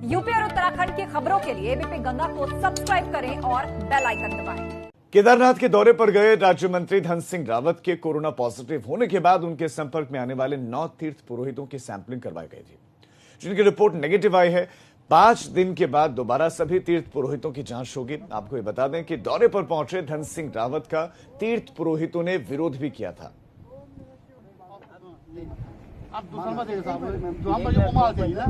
UP और उत्तराखंड की खबरों के लिए एबीपी गंगा को सब्सक्राइब करें और बेल आइकन दबाएं। केदारनाथ के दौरे पर गए राज्य मंत्री धन सिंह रावत के कोरोना पॉजिटिव होने के बाद उनके संपर्क में आने वाले 9 तीर्थ पुरोहितों की सैंपलिंग करवाई गई थी, जिनकी रिपोर्ट नेगेटिव आई है। 5 दिन के बाद दोबारा सभी तीर्थ पुरोहितों की जांच होगी। आपको ये बता दें कि दौरे पर पहुंचे धन सिंह रावत का तीर्थ पुरोहितों ने विरोध भी किया था। आप दूसरा देख साहब जो हम जो कमाल चाहिए ना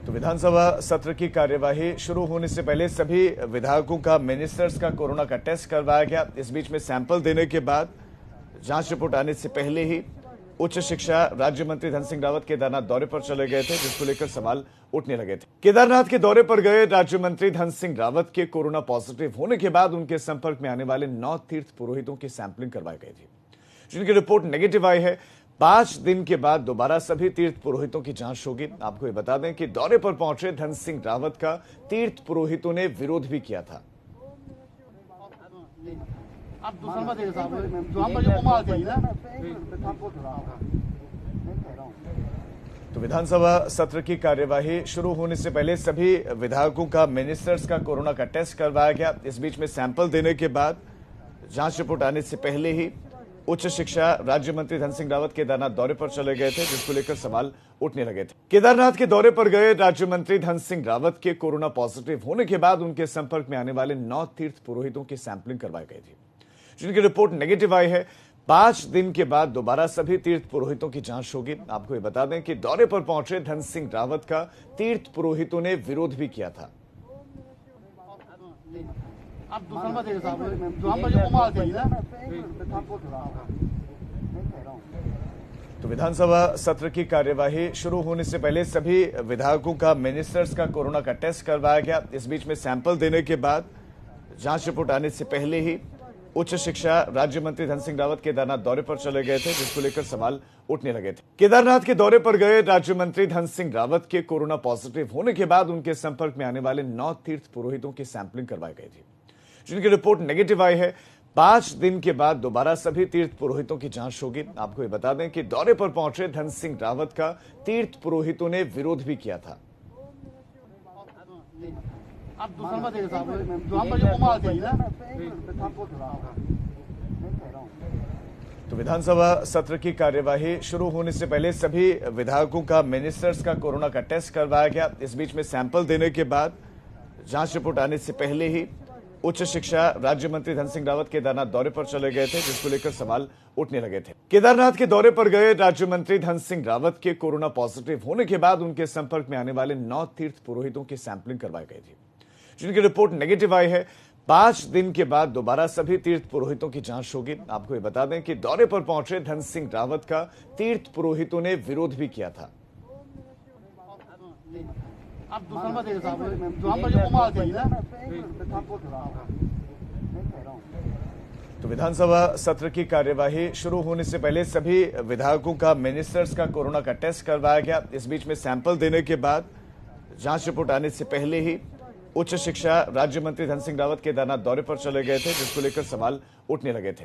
तो विधानसभा सत्र की कार्यवाही शुरू होने से पहले सभी विधायकों का मिनिस्टर्स का कोरोना का टेस्ट करवाया गया। इस बीच में सैंपल देने के बाद जांच रिपोर्ट आने से पहले ही उच्च शिक्षा राज्य मंत्री धन सिंह रावत केदारनाथ दौरे पर चले गए थे, जिसको लेकर सवाल उठने लगे थे। केदारनाथ के दौरे पर गए राज्य मंत्री धन सिंह रावत के कोरोना पॉजिटिव होने के बाद उनके संपर्क में आने वाले 9 तीर्थ पुरोहितों की सैंपलिंग करवाई गई थी, जिनकी रिपोर्ट नेगेटिव आई है। 5 दिन के बाद दोबारा सभी तीर्थ पुरोहितों की जांच होगी। आपको ये बता दें कि दौरे पर पहुंचे धन सिंह रावत का तीर्थ पुरोहितों ने विरोध भी किया था। आप दूसरा देख साहब जो हम जो कमाल चाहिए ना तो विधानसभा सत्र की कार्यवाही शुरू होने से पहले सभी विधायकों का मिनिस्टर्स का कोरोना का टेस्ट करवाया गया। इस बीच में सैंपल देने के बाद जांच रिपोर्ट आने से पहले ही उच्च शिक्षा राज्य मंत्री धन सिंह रावत केदारनाथ दौरे पर चले गए थे, जिसको लेकर सवाल उठने लगे थे। केदारनाथ के दौरे पर गए राज्य मंत्री धन सिंह रावत के कोरोना पॉजिटिव होने के बाद उनके संपर्क में आने वाले 9 तीर्थ पुरोहितों की सैंपलिंग करवाई गई थी, जिनकी रिपोर्ट नेगेटिव आई है। 5 दिन के बाद दोबारा सभी तीर्थ पुरोहितों की जांच होगी। आपको ये बता दें कि दौरे पर पहुंचे धन सिंह रावत का तीर्थ पुरोहितों ने विरोध भी किया था। आप दूसरा देख साहब जो हम जो कमाल चाहिए ना तो विधानसभा सत्र की कार्यवाही शुरू होने से पहले सभी विधायकों का मिनिस्टर्स का कोरोना का टेस्ट करवाया गया। इस बीच में सैंपल देने के बाद जांच रिपोर्ट आने से पहले ही उच्च शिक्षा राज्य मंत्री धन सिंह रावत केदारनाथ दौरे पर चले गए थे, जिसको लेकर सवाल उठने लगे थे। केदारनाथ के दौरे पर गए राज्य मंत्री धन सिंह रावत के कोरोना पॉजिटिव होने के बाद उनके संपर्क में आने वाले 9 तीर्थ पुरोहितों की सैंपलिंग करवाई गई थी, जिनकी रिपोर्ट नेगेटिव आई है। 5 दिन के बाद दोबारा सभी तीर्थ पुरोहितों की जांच होगी। आपको ये बता दें कि दौरे पर पहुंचे धन सिंह रावत का तीर्थ पुरोहितों ने विरोध भी किया था। आप दूसरा देख साहब जो हम जो कमाल चाहिए ना तो विधानसभा सत्र की कार्यवाही शुरू होने से पहले सभी विधायकों का मिनिस्टर्स का कोरोना का टेस्ट करवाया गया। इस बीच में सैंपल देने के बाद जांच रिपोर्ट आने से पहले ही उच्च शिक्षा राज्य मंत्री धन सिंह रावत केदारनाथ दौरे पर चले गए थे, जिसको लेकर सवाल उठने लगे थे। केदारनाथ के दौरे पर गए राज्य मंत्री धन सिंह रावत के कोरोना पॉजिटिव होने के बाद उनके संपर्क में आने वाले 9 तीर्थ पुरोहितों की सैंपलिंग करवाई गई थी, जिनकी रिपोर्ट नेगेटिव आई है। 5 दिन के बाद दोबारा सभी तीर्थ पुरोहितों की जांच होगी। आपको ये बता दें कि दौरे पर पहुंचे धन सिंह रावत का तीर्थ पुरोहितों ने विरोध भी किया था। आप दूसरा देख साहब जो हम जो कमाल चाहिए ना तो विधानसभा सत्र की कार्यवाही शुरू होने से पहले सभी विधायकों का मिनिस्टर्स का कोरोना का टेस्ट करवाया गया। इस बीच में सैंपल देने के बाद जांच रिपोर्ट आने से पहले ही उच्च शिक्षा राज्य मंत्री धन सिंह रावत केदारनाथ दौरे पर चले गए थे, जिसको लेकर सवाल उठने लगे थे।